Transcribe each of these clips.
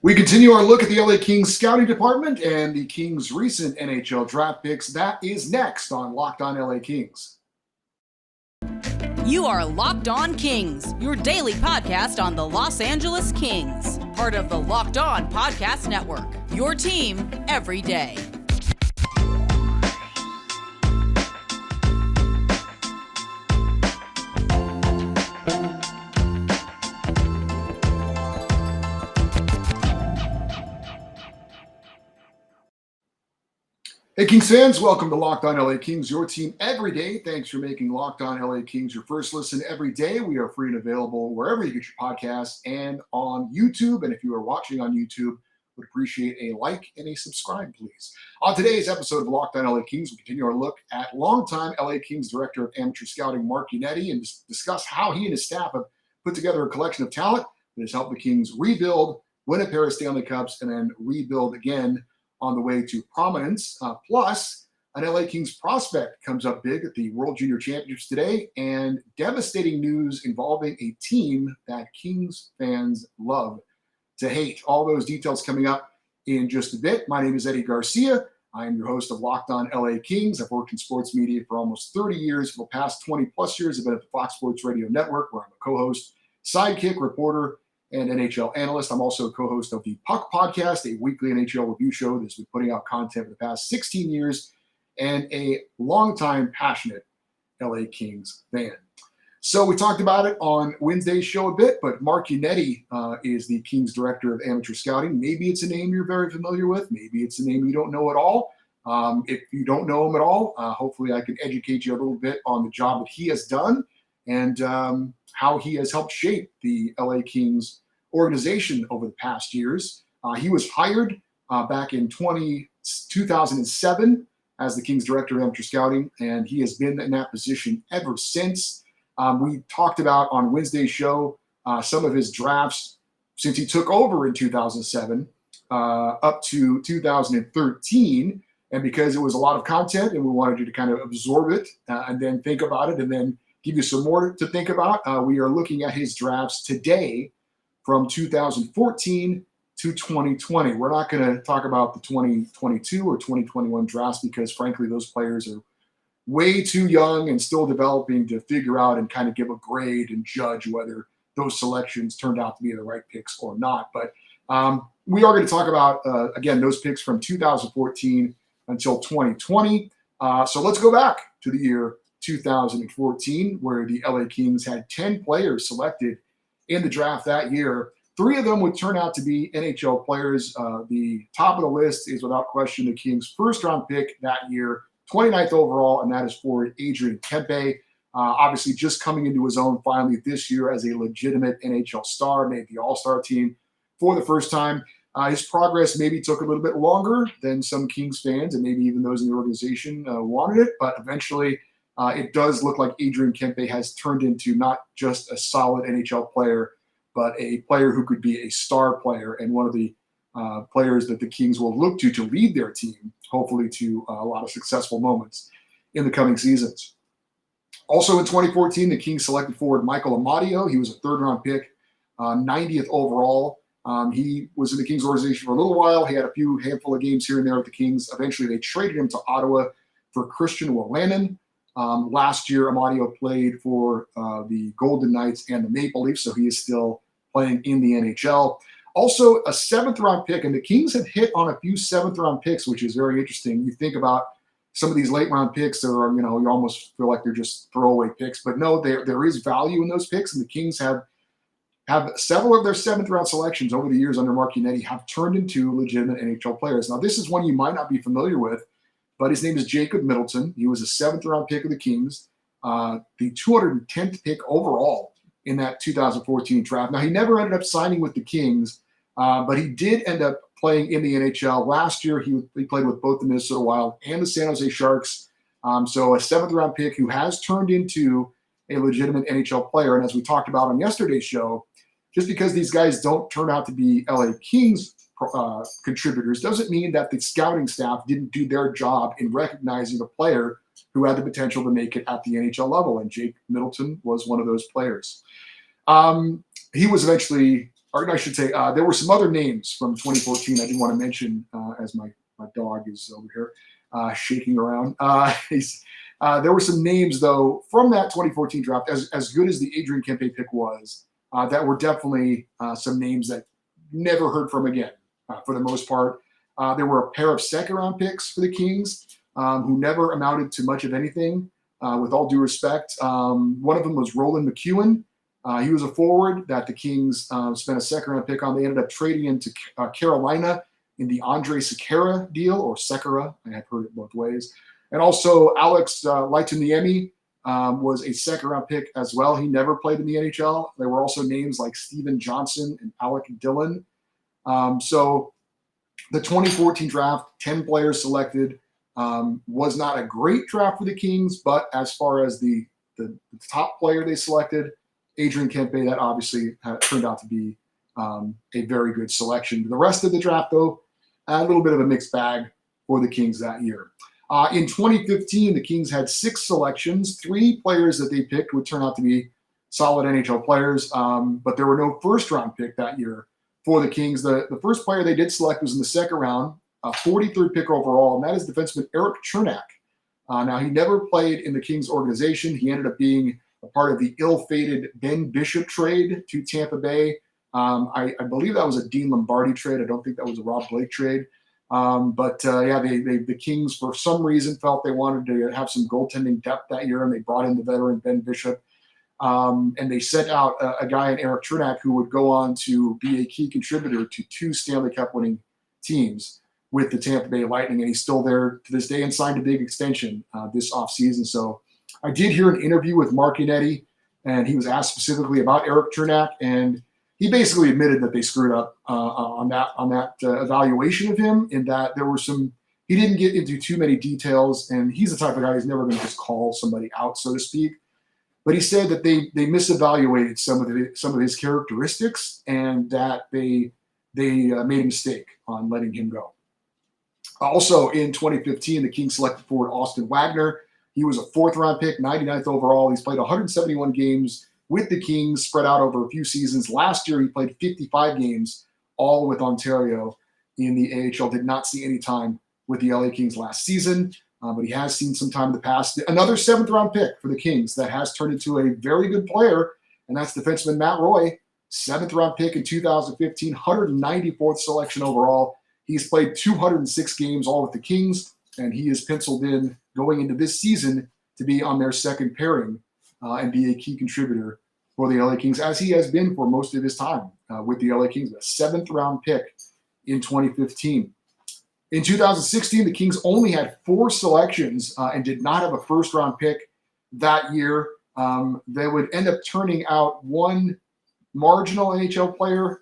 We continue our look at the LA Kings scouting department and the Kings' recent NHL draft picks. That is next on Locked On LA Kings. You are Locked On Kings, your daily podcast on the Los Angeles Kings. Part of the Locked On Podcast Network, your team every day. Hey, Kings fans, welcome to Locked On LA Kings, your team every day. Thanks for making Locked On LA Kings your first listen every day. We are free and available wherever you get your podcasts and on YouTube. And if you are watching on YouTube, would appreciate a like and a subscribe, please. On today's episode of Locked On LA Kings, we continue our look at longtime LA Kings Director of Amateur Scouting, Mark Yannetti, and discuss how he and his staff have put together a collection of talent that has helped the Kings rebuild, win a pair of Stanley Cups, and then rebuild again on the way to prominence. Plus, an LA Kings prospect comes up big at the World Junior Championships today, and devastating news involving a team that Kings fans love to hate. All those details coming up in just a bit. My name is Eddie Garcia. I am your host of Locked On LA Kings. I've worked in sports media for almost 30 years. For the past 20 plus years, I've been at the Fox Sports Radio Network, where I'm a co-host, sidekick, reporter, and NHL analyst. I'm also a co-host of the Puck Podcast, a weekly NHL review show that's been putting out content for the past 16 years, and a longtime passionate LA Kings fan. So we talked about it on Wednesday's show a bit, but Mark Yannetti is the Kings Director of Amateur Scouting. Maybe it's a name you're very familiar with. Maybe it's a name you don't know at all. If you don't know him at all, hopefully I can educate you a little bit on the job that he has done and how he has helped shape the LA Kings organization over the past years. He was hired back in 2007 as the Kings Director of Amateur Scouting, and he has been in that position ever since. We talked about on Wednesday's show some of his drafts since he took over in 2007 up to 2013, and because it was a lot of content and we wanted you to kind of absorb it and then think about it and then give you some more to think about, we are looking at his drafts today from 2014 to 2020. We're not going to talk about the 2022 or 2021 drafts because, frankly, those players are way too young and still developing to figure out and kind of give a grade and judge whether those selections turned out to be the right picks or not. But we are going to talk about, again, those picks from 2014 until 2020. So let's go back to the year 2014, where the LA Kings had 10 players selected in the draft that year. 3 of them would turn out to be NHL players. The top of the list is without question the Kings' first-round pick that year, 29th overall, and that is for Adrian Kempe. Obviously just coming into his own finally this year as a legitimate NHL star, made the All-Star team for the first time. His progress maybe took a little bit longer than some Kings fans and maybe even those in the organization wanted it, but eventually it does look like Adrian Kempe has turned into not just a solid NHL player, but a player who could be a star player and one of the players that the Kings will look to lead their team, hopefully to a lot of successful moments in the coming seasons. Also in 2014, the Kings selected forward Michael Amadio. He was a third-round pick, 90th overall. He was in the Kings organization for a little while. He had a handful of games here and there with the Kings. Eventually, they traded him to Ottawa for Christian Wolanin. Last year, Amadio played for the Golden Knights and the Maple Leafs, so he is still playing in the NHL. Also, a 7th-round pick, and the Kings have hit on a few 7th-round picks, which is very interesting. You think about some of these late-round picks that are, you almost feel like they're just throwaway picks. But no, there is value in those picks, and the Kings have several of their 7th-round selections over the years under Mark Yannetti have turned into legitimate NHL players. Now, this is one you might not be familiar with, but his name is Jacob Middleton. He was a 7th-round pick of the Kings, the 210th pick overall in that 2014 draft. Now, he never ended up signing with the Kings, but he did end up playing in the NHL. Last year, he played with both the Minnesota Wild and the San Jose Sharks. So a 7th-round pick who has turned into a legitimate NHL player. And as we talked about on yesterday's show, just because these guys don't turn out to be LA Kings contributors doesn't mean that the scouting staff didn't do their job in recognizing a player who had the potential to make it at the NHL level. And Jake Middleton was one of those players. He was eventually or I should say, there were some other names from 2014 I didn't want to mention as my dog is over here shaking around. There were some names, though, from that 2014 draft, as good as the Adrian Kempe pick was, that were definitely some names that never heard from again for the most part. There were a pair of second-round picks for the Kings who never amounted to much of anything, with all due respect. One of them was Roland Mcewen. He was a forward that the Kings spent a second-round pick on. They ended up trading into Carolina in the Andre Sekera deal, or Sekera. I have heard it both ways. And also Alex Laituniemi was a second-round pick as well. He never played in the NHL. There were also names like Steven Johnson and Alec Dillon. So the 2014 draft, 10 players selected, was not a great draft for the Kings, but as far as the top player they selected, Adrian Kempe, that obviously turned out to be a very good selection. The rest of the draft, though, a little bit of a mixed bag for the Kings that year. In 2015, the Kings had 6 selections. 3 players that they picked would turn out to be solid NHL players, but there were no first-round pick that year for the Kings. The first player they did select was in the second round, 43rd pick overall, and that is defenseman Erik Chernak. Now, he never played in the Kings organization. He ended up being a part of the ill-fated Ben Bishop trade to Tampa Bay. I believe that was a Dean Lombardi trade. I don't think that was a Rob Blake trade. The Kings, for some reason, felt they wanted to have some goaltending depth that year, and they brought in the veteran Ben Bishop. And they sent out a guy in Erik Chernak who would go on to be a key contributor to 2 Stanley Cup winning teams with the Tampa Bay Lightning, and he's still there to this day and signed a big extension this offseason. So I did hear an interview with Mark Yannetti, and he was asked specifically about Erik Chernak, and he basically admitted that they screwed up on that evaluation of him, in that there were he didn't get into too many details, and he's the type of guy who's never going to just call somebody out, so to speak. But he said that they misevaluated some of his characteristics, and that they made a mistake on letting him go. Also in 2015, the Kings selected forward Austin Wagner. He was a 4th-round pick, 99th overall. He's played 171 games with the Kings, spread out over a few seasons. Last year, he played 55 games, all with Ontario in the AHL. Did not see any time with the LA Kings last season, but he has seen some time in the past. Another 7th-round pick for the Kings that has turned into a very good player, and that's defenseman Matt Roy, 7th-round pick in 2015, 194th selection overall. He's played 206 games, all with the Kings, and he is penciled in going into this season to be on their second pairing and be a key contributor for the LA Kings, as he has been for most of his time with the LA Kings, a 7th-round pick in 2015. In 2016, the Kings only had 4 selections and did not have a first-round pick that year. They would end up turning out one marginal NHL player.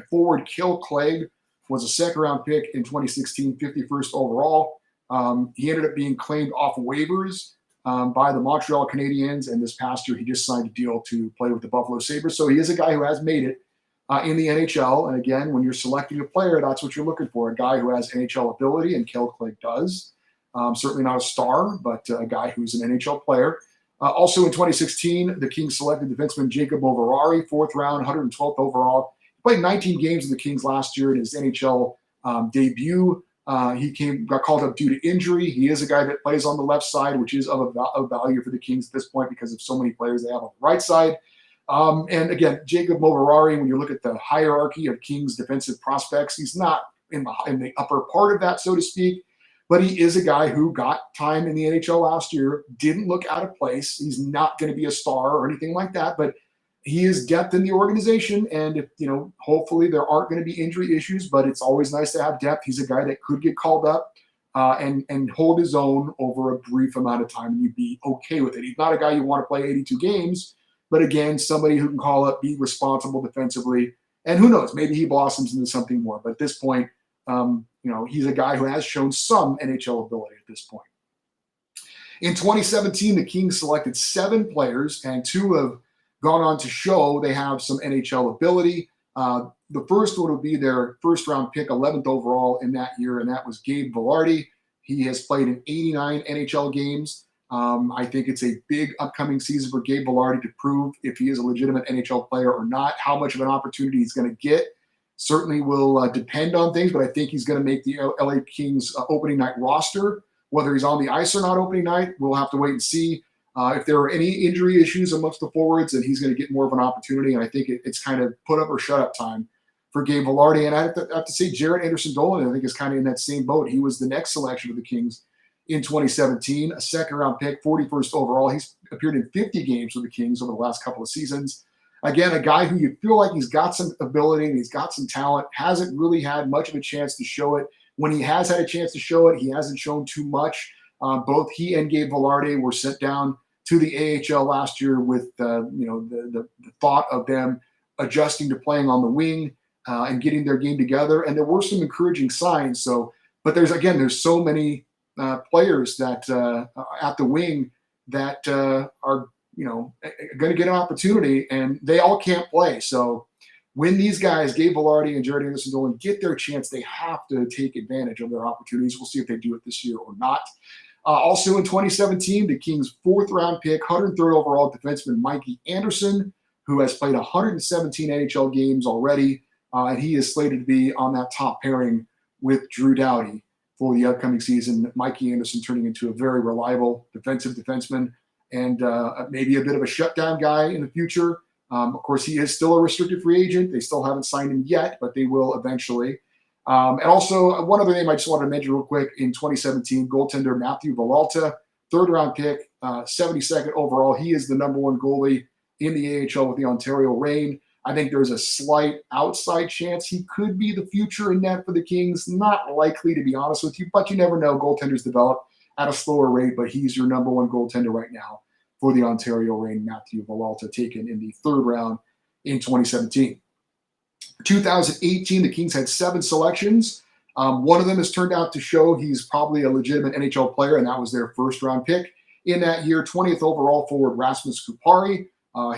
Forward Kyle Clegg was a second-round pick in 2016, 51st overall. He ended up being claimed off waivers by the Montreal Canadiens, and this past year he just signed a deal to play with the Buffalo Sabres. So he is a guy who has made it in the NHL. And again, when you're selecting a player, that's what you're looking for, a guy who has NHL ability, and Kyle Clegg does. Certainly not a star, but a guy who's an NHL player. Also in 2016, the Kings selected defenseman Jacob Overari, 4th round, 112th overall. He played 19 games with the Kings last year in his NHL debut. He got called up due to injury. He is a guy that plays on the left side, which is of value for the Kings at this point because of so many players they have on the right side. And again, Jacob Overari, when you look at the hierarchy of Kings defensive prospects, he's not in the upper part of that, so to speak. But he is a guy who got time in the NHL last year, didn't look out of place. He's not going to be a star or anything like that, but he is depth in the organization. And if, hopefully there aren't going to be injury issues, but it's always nice to have depth. He's a guy that could get called up and hold his own over a brief amount of time, and you'd be okay with it. He's not a guy you want to play 82 games, but again, somebody who can call up, be responsible defensively, and who knows, maybe he blossoms into something more. But at this point, he's a guy who has shown some NHL ability at this point. In 2017, the Kings selected 7 players, and 2 have gone on to show they have some NHL ability. The first one would be their first-round pick, 11th overall in that year, and that was Gabe Vilardi. He has played in 89 NHL games. I think it's a big upcoming season for Gabe Vilardi to prove if he is a legitimate NHL player or not. How much of an opportunity he's going to get certainly will depend on things, but I think he's going to make the LA Kings opening night roster. Whether he's on the ice or not opening night, we'll have to wait and see. If there are any injury issues amongst the forwards, then he's going to get more of an opportunity, and I think it's kind of put up or shut up time for Gabe Vilardi. And I have to say Jared Anderson-Dolan, I think, is kind of in that same boat. He was the next selection of the Kings in 2017, a second-round pick, 41st overall. He's appeared in 50 games with the Kings over the last couple of seasons. Again, a guy who you feel like he's got some ability and he's got some talent, hasn't really had much of a chance to show it. When he has had a chance to show it, he hasn't shown too much. Both he and Gabe Vilardi were sent down to the AHL last year with the thought of them adjusting to playing on the wing and getting their game together. And there were some encouraging signs. But there's so many players that at the wing that are going to get an opportunity, and they all can't play. So when these guys, Gabe Vilardi and Jared Anderson-Dolan, get their chance, they have to take advantage of their opportunities. We'll see if they do it this year or not. Also in 2017, the Kings' fourth-round pick, 103rd overall defenseman Mikey Anderson, who has played 117 NHL games already, and he is slated to be on that top pairing with Drew Doughty for the upcoming season. Mikey Anderson turning into a very reliable defensive defenseman and maybe a bit of a shutdown guy in the future. Of course, he is still a restricted free agent. They still haven't signed him yet, but they will eventually. And also, one other name I just wanted to mention real quick, in 2017, goaltender Matthew Velalta, third-round pick, 72nd overall. He is the number one goalie in the AHL with the Ontario Reign. I think there's a slight outside chance he could be the future in net for the Kings. Not likely, to be honest with you, but you never know. Goaltenders develop at a slower rate, but he's your number one goaltender right now for the Ontario Reign, Matthew Velalta, taken in the third round in 2017. 2018, the Kings had 7 selections. One of them has turned out to show he's probably a legitimate NHL player, and that was their first-round pick. In that year, 20th overall forward Rasmus Kupari.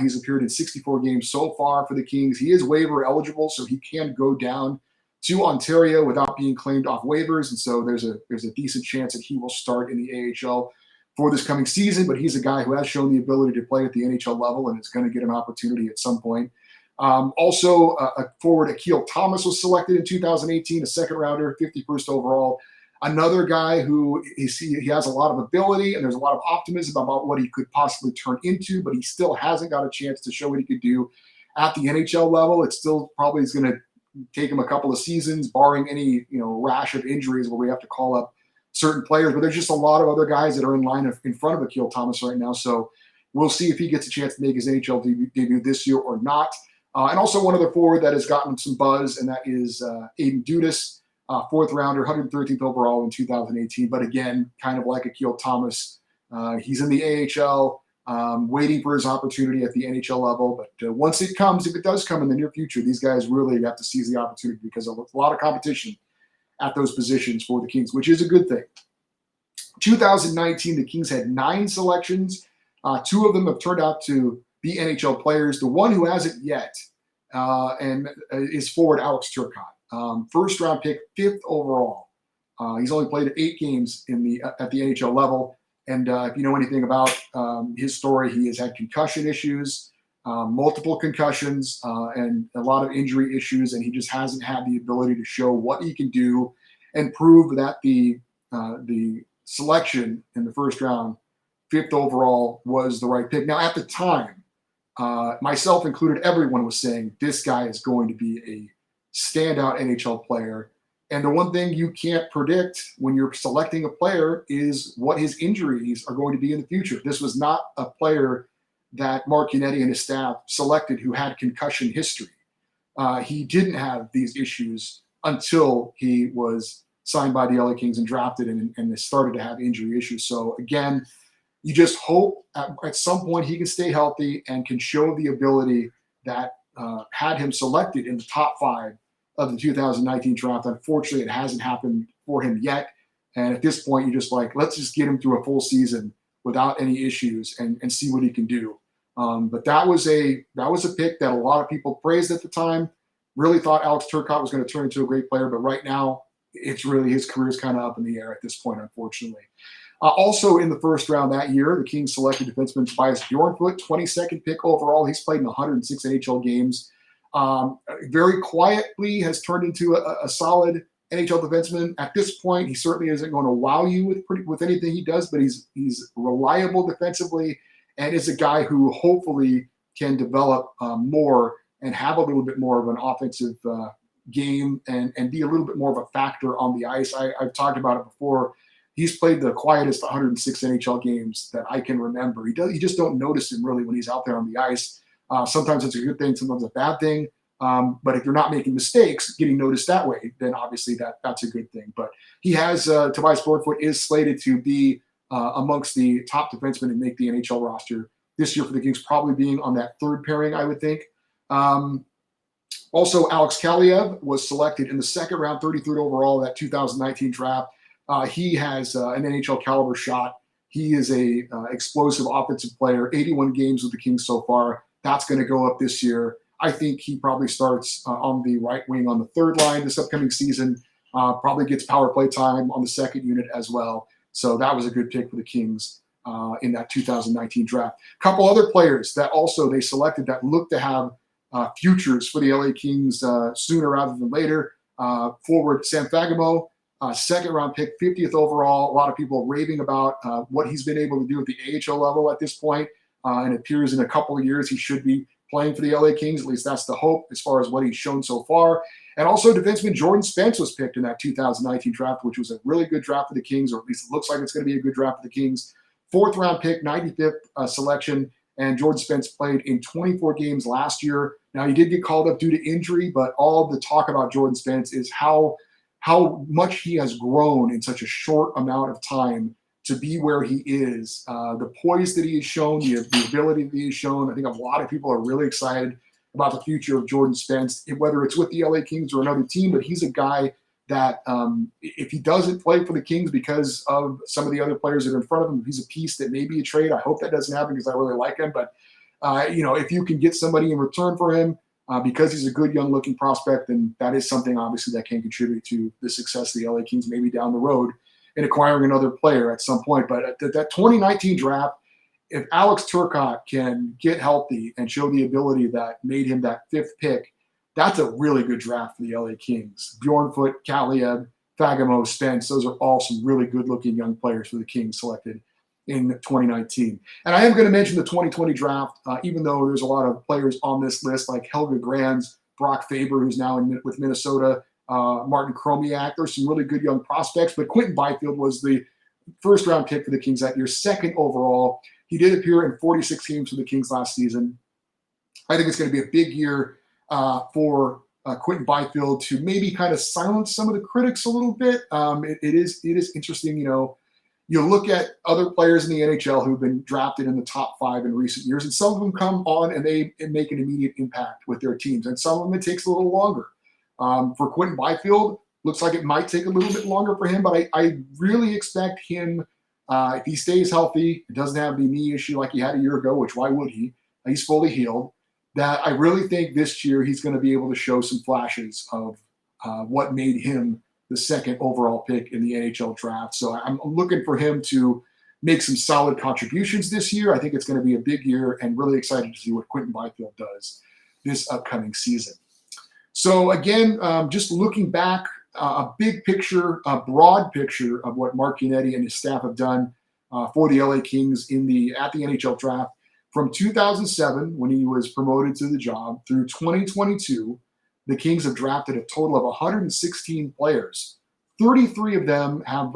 He's appeared in 64 games so far for the Kings. He is waiver eligible, so he can go down to Ontario without being claimed off waivers, and so there's a decent chance that he will start in the AHL for this coming season, but he's a guy who has shown the ability to play at the NHL level and is going to get an opportunity at some point. Also, a forward Akil Thomas was selected in 2018, a second rounder, 51st overall. Another guy who he has a lot of ability and there's a lot of optimism about what he could possibly turn into, but he still hasn't got a chance to show what he could do at the NHL level. It still probably is going to take him a couple of seasons, barring any rash of injuries where we have to call up certain players. But there's just a lot of other guys that are in line in front of Akil Thomas right now. So we'll see if he gets a chance to make his NHL debut this year or not. And also one other forward that has gotten some buzz, and that is Aidan Dudas, fourth rounder, 113th overall in 2018. But again, kind of like Akil Thomas, he's in the AHL, waiting for his opportunity at the NHL level. But once it comes, if it does come in the near future, these guys really have to seize the opportunity because there's a lot of competition at those positions for the Kings, which is a good thing. 2019, the Kings had 9 selections. 2 of them have turned out to be NHL players. The one who hasn't yet is forward Alex Turcotte. First round pick, 5th overall. He's only played 8 games at the NHL level. And if you know anything about his story, he has had concussion issues, multiple concussions, and a lot of injury issues. And he just hasn't had the ability to show what he can do and prove that the selection in the first round, 5th overall, was the right pick. Now, at the time, myself included, everyone was saying this guy is going to be a standout NHL player. And the one thing you can't predict when you're selecting a player is what his injuries are going to be in the future. This was not a player that Mark Yannetti and his staff selected who had concussion history. He didn't have these issues until he was signed by the LA Kings and drafted and started to have injury issues. So again, you just hope at some point he can stay healthy and can show the ability that had him selected in the top 5 of the 2019 draft. Unfortunately, it hasn't happened for him yet. And at this point, you're just like, let's just get him through a full season without any issues and see what he can do. But that was a pick that a lot of people praised at the time. Really thought Alex Turcotte was going to turn into a great player, but right now it's really his career is kind of up in the air at this point, unfortunately. Also in the first round that year, the Kings selected defenseman Tobias Bjornfoot, 22nd pick overall. He's played in 106 NHL games. Very quietly has turned into a solid NHL defenseman. At this point, he certainly isn't going to wow you with anything he does, but he's reliable defensively and is a guy who hopefully can develop more and have a little bit more of an offensive game and be a little bit more of a factor on the ice. I've talked about it before. He's played the quietest 106 NHL games that I can remember. You just don't notice him really when he's out there on the ice. Sometimes it's a good thing, sometimes a bad thing. But if you're not making mistakes, getting noticed that way, then obviously that's a good thing. But he has Tobias Bjornfoot is slated to be amongst the top defensemen and make the NHL roster this year for the Kings, probably being on that third pairing, I would think. Also, Alex Kaliev was selected in the second round, 33rd overall, that 2019 draft. He has an NHL caliber shot. He is a explosive offensive player, 81 games with the Kings so far. That's going to go up this year. I think he probably starts on the right wing on the third line this upcoming season, probably gets power play time on the second unit as well. So that was a good pick for the Kings in that 2019 draft. A couple other players that also they selected that look to have futures for the LA Kings sooner rather than later. Forward Sam Fagemo, second round pick, 50th overall. A lot of people raving about what he's been able to do at the AHL level at this point. And it appears in a couple of years he should be playing for the LA Kings. At least that's the hope as far as what he's shown so far. And also defenseman Jordan Spence was picked in that 2019 draft, which was a really good draft for the Kings, or at least it looks like it's going to be a good draft for the Kings. Fourth round pick, 95th selection. And Jordan Spence played in 24 games last year. Now, he did get called up due to injury, but all of the talk about Jordan Spence is how much he has grown in such a short amount of time to be where he is. The poise that he has shown, the ability that he has shown. I think a lot of people are really excited about the future of Jordan Spence, whether it's with the LA Kings or another team, but he's a guy that if he doesn't play for the Kings because of some of the other players that are in front of him, he's a piece that may be a trade. I hope that doesn't happen because I really like him. But, if you can get somebody in return for him because he's a good young looking prospect, then that is something obviously that can contribute to the success of the LA Kings maybe down the road in acquiring another player at some point. But at that 2019 draft, if Alex Turcotte can get healthy and show the ability that made him that fifth pick, that's a really good draft for the LA Kings. Bjornfoot, Kaliev, Fagemo, Spence, those are all some really good-looking young players for the Kings selected in 2019. And I am going to mention the 2020 draft, even though there's a lot of players on this list like Helge Granz, Brock Faber, who's now with Minnesota, Martin Chromiak. There's some really good young prospects, but Quinton Byfield was the first-round pick for the Kings that year, second overall. He did appear in 46 games for the Kings last season. I think it's going to be a big year for Quinton Byfield to maybe kind of silence some of the critics a little bit. It is interesting, you look at other players in the NHL who've been drafted in the top 5 in recent years, and some of them come on and they make an immediate impact with their teams, and some of them it takes a little longer. For Quinton Byfield, looks like it might take a little bit longer for him, but I really expect him, if he stays healthy, doesn't have the knee issue like he had a year ago, which why would he? He's fully healed. That I really think this year he's going to be able to show some flashes of what made him the second overall pick in the NHL draft. So I'm looking for him to make some solid contributions this year. I think it's going to be a big year and really excited to see what Quinton Byfield does this upcoming season. So again, just looking back, a big picture, a broad picture of what Mark Yannetti and his staff have done for the LA Kings at the NHL draft. From 2007, when he was promoted to the job, through 2022, the Kings have drafted a total of 116 players. 33 of them have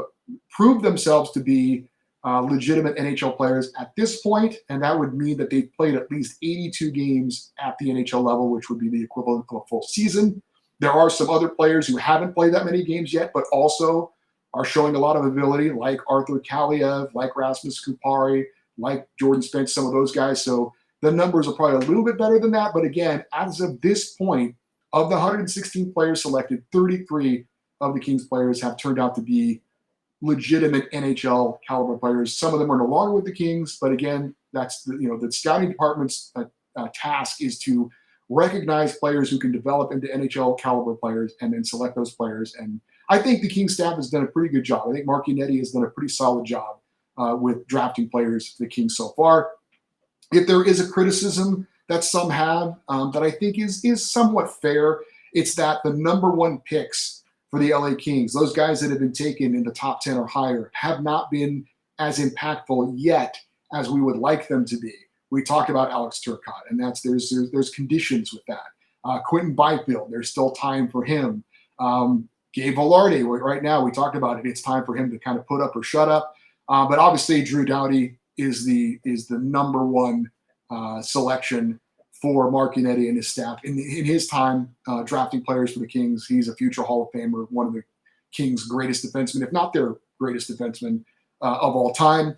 proved themselves to be legitimate NHL players at this point, and that would mean that they've played at least 82 games at the NHL level, which would be the equivalent of a full season. There are some other players who haven't played that many games yet, but also are showing a lot of ability, like Arthur Kaliev, like Rasmus Kupari, like Jordan Spence, some of those guys. So the numbers are probably a little bit better than that. But again, as of this point, of the 116 players selected, 33 of the Kings players have turned out to be legitimate NHL caliber players. Some of them are no longer with the Kings, but again, that's the scouting department's task is to recognize players who can develop into NHL caliber players and then select those players. And I think the Kings staff has done a pretty good job. I think Mark Yannetti has done a pretty solid job with drafting players for the Kings so far. If there is a criticism that some have that I think is somewhat fair, it's that the number one picks for the LA Kings, those guys that have been taken in the top 10 or higher, have not been as impactful yet as we would like them to be. We talked about Alex Turcotte, and there's conditions with that. Quentin Byfield, there's still time for him. Gabe Velarde, right now we talked about it. It's time for him to kind of put up or shut up. But obviously, Drew Doughty is the number one selection for Mark Yannetti and his staff. In his time drafting players for the Kings, he's a future Hall of Famer, one of the Kings' greatest defensemen, if not their greatest defenseman of all time.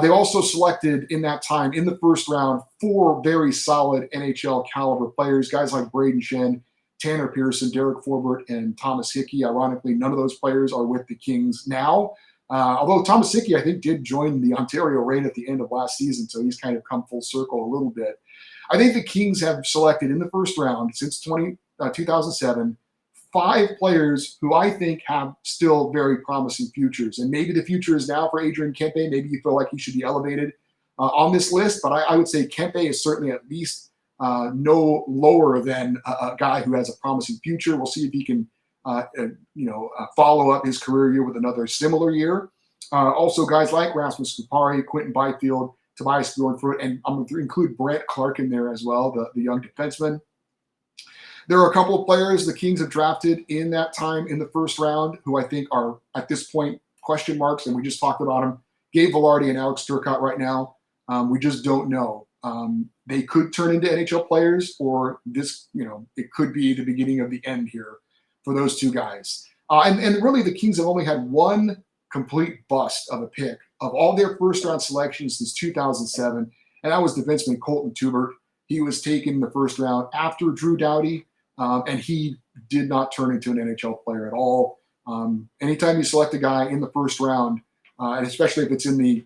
They also selected in that time, in the first round, 4 very solid NHL caliber players, guys like Braden Shen, Tanner Pearson, Derek Forbort, and Thomas Hickey. Ironically, none of those players are with the Kings now. Although Thomas Hickey, I think, did join the Ontario Reign at the end of last season, so he's kind of come full circle a little bit. I think the Kings have selected in the first round since 2007 5 players who I think have still very promising futures. And maybe the future is now for Adrian Kempe. Maybe you feel like he should be elevated on this list, but I would say Kempe is certainly at least no lower than a guy who has a promising future. We'll see if he can follow up his career year with another similar year. Also, guys like Rasmus Kupari, Quentin Byfield, Tobias Bjornfot, and I'm going to include Brant Clark in there as well, the young defenseman. There are a couple of players the Kings have drafted in that time in the first round who I think are, at this point, question marks, and we just talked about them. Gabe Velarde and Alex Turcotte right now. We just don't know. They could turn into NHL players, or this, it could be the beginning of the end here for those 2 guys. And really, the Kings have only had one complete bust of a pick of all their first-round selections since 2007, and that was defenseman Colton Tuber. He was taken in the first round after Drew Doughty, and he did not turn into an NHL player at all. Anytime you select a guy in the first round, and especially if it's in the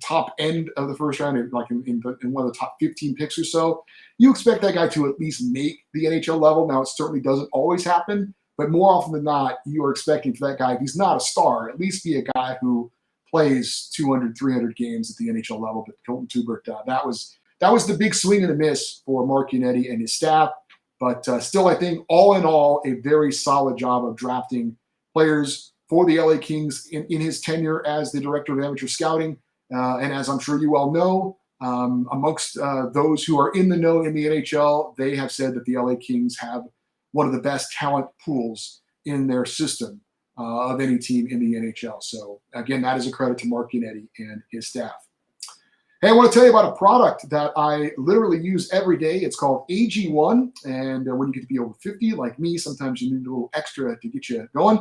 top end of the first round, like in one of the top 15 picks or so, you expect that guy to at least make the NHL level. Now, it certainly doesn't always happen, but more often than not, you are expecting for that guy, if he's not a star, at least be a guy who plays 200, 300 games at the NHL level. But Colton Tuber, that was the big swing and a miss for Mark Yannetti and his staff. But still, I think, all in all, a very solid job of drafting players for the LA Kings in his tenure as the director of amateur scouting. And as I'm sure you all know, amongst those who are in the know in the NHL, they have said that the LA Kings have one of the best talent pools in their system of any team in the NHL. So, again, that is a credit to Mark Yannetti and his staff. Hey, I want to tell you about a product that I literally use every day. It's called AG1. And when you get to be over 50, like me, sometimes you need a little extra to get you going.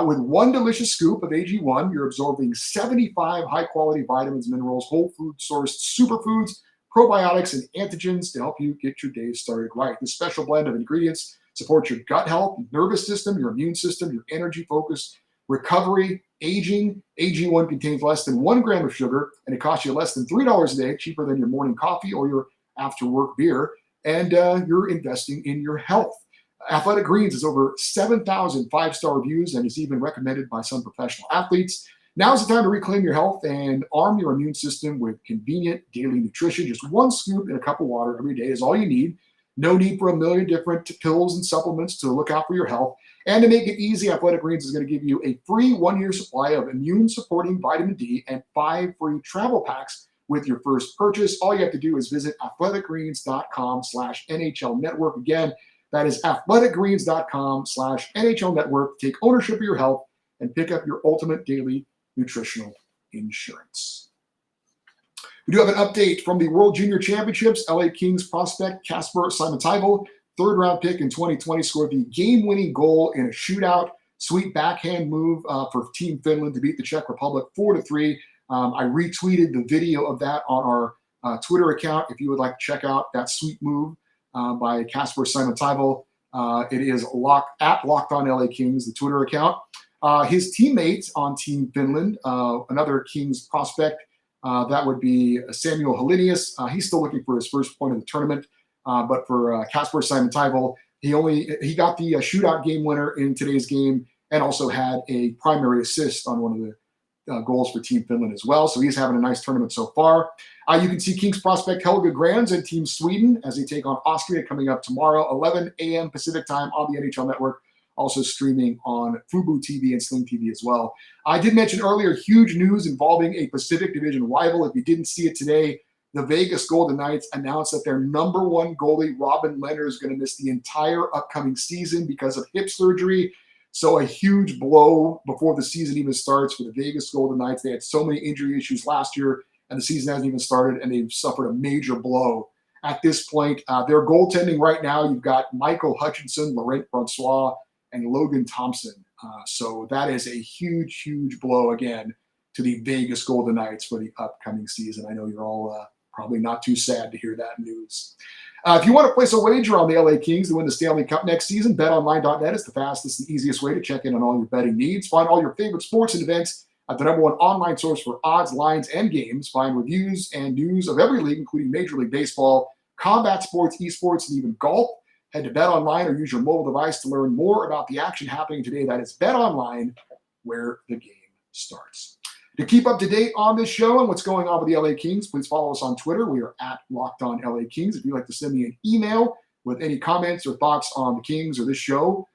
With one delicious scoop of AG1, you're absorbing 75 high-quality vitamins, minerals, whole food-sourced superfoods, probiotics, and antigens to help you get your day started right. This special blend of ingredients supports your gut health, nervous system, your immune system, your energy focus, recovery, aging. AG1 contains less than 1 gram of sugar, and it costs you less than $3 a day, cheaper than your morning coffee or your after-work beer, and you're investing in your health. Athletic Greens has over 7,000 5-star reviews and is even recommended by some professional athletes. Now's the time to reclaim your health and arm your immune system with convenient daily nutrition. Just 1 scoop in a cup of water every day is all you need. No need for a million different pills and supplements to look out for your health. And to make it easy, Athletic Greens is going to give you a free 1-year supply of immune-supporting vitamin D and 5 free travel packs with your first purchase. All you have to do is visit athleticgreens.com/NHL Network. Again, that is athleticgreens.com/NHL Network. Take ownership of your health and pick up your ultimate daily nutritional insurance. We do have an update from the World Junior Championships. LA Kings prospect Kasper Simontaival, 3rd-round pick in 2020, scored the game-winning goal in a shootout. Sweet backhand move for Team Finland to beat the Czech Republic 4-3. I retweeted the video of that on our Twitter account if you would like to check out that sweet move by Kasper Simontaival. It is at Locked On LA Kings, the Twitter account. His teammates on Team Finland, another Kings prospect, that would be Samuel Helenius. He's still looking for his first point of the tournament. But for Kasper Simontaival, he got the shootout game winner in today's game and also had a primary assist on one of the goals for Team Finland as well. So he's having a nice tournament so far. You can see Kings prospect Helge Grans and Team Sweden as they take on Austria coming up tomorrow, 11 a.m. Pacific time on the NHL Network. Also streaming on Fubo TV and Sling TV as well. I did mention earlier huge news involving a Pacific Division rival. If you didn't see it today, the Vegas Golden Knights announced that their number one goalie, Robin Lehner, is going to miss the entire upcoming season because of hip surgery. So a huge blow before the season even starts for the Vegas Golden Knights. They had so many injury issues last year, and the season hasn't even started, and they've suffered a major blow at this point. Their goaltending right now, you've got Michael Hutchinson, Laurent Francois, and Logan Thompson. So that is a huge, huge blow again to the Vegas Golden Knights for the upcoming season. I know you're all probably not too sad to hear that news. If you want to place a wager on the LA Kings to win the Stanley Cup next season, betonline.net is the fastest and easiest way to check in on all your betting needs. Find all your favorite sports and events at the number one online source for odds, lines, and games. Find reviews and news of every league, including Major League Baseball, combat sports, esports, and even golf. Head to BetOnline or use your mobile device to learn more about the action happening today. That is BetOnline, where the game starts. To keep up to date on this show and what's going on with the LA Kings, please follow us on Twitter. We are at LockedOnLA Kings. If you'd like to send me an email with any comments or thoughts on the Kings or this show,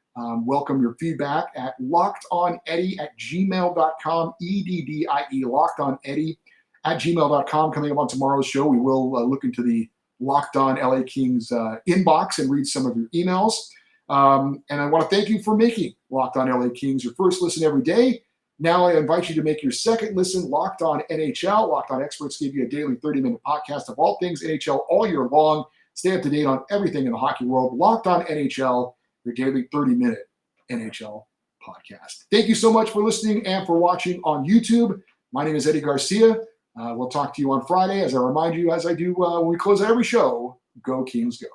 welcome your feedback at lockedoneddie@gmail.com, EDDIE, lockedoneddie@gmail.com. Coming up on tomorrow's show, we will look into the Locked On LA Kings inbox and read some of your emails. And I want to thank you for making Locked On LA Kings your first listen every day. Now I invite you to make your second listen Locked On NHL. Locked On Experts give you a daily 30-minute podcast of all things NHL all year long. Stay up to date on everything in the hockey world. Locked On NHL, your daily 30-minute NHL podcast. Thank you so much for listening and for watching on YouTube. My name is Eddie Garcia. We'll talk to you on Friday. As I remind you, as I do when we close every show, go Kings go.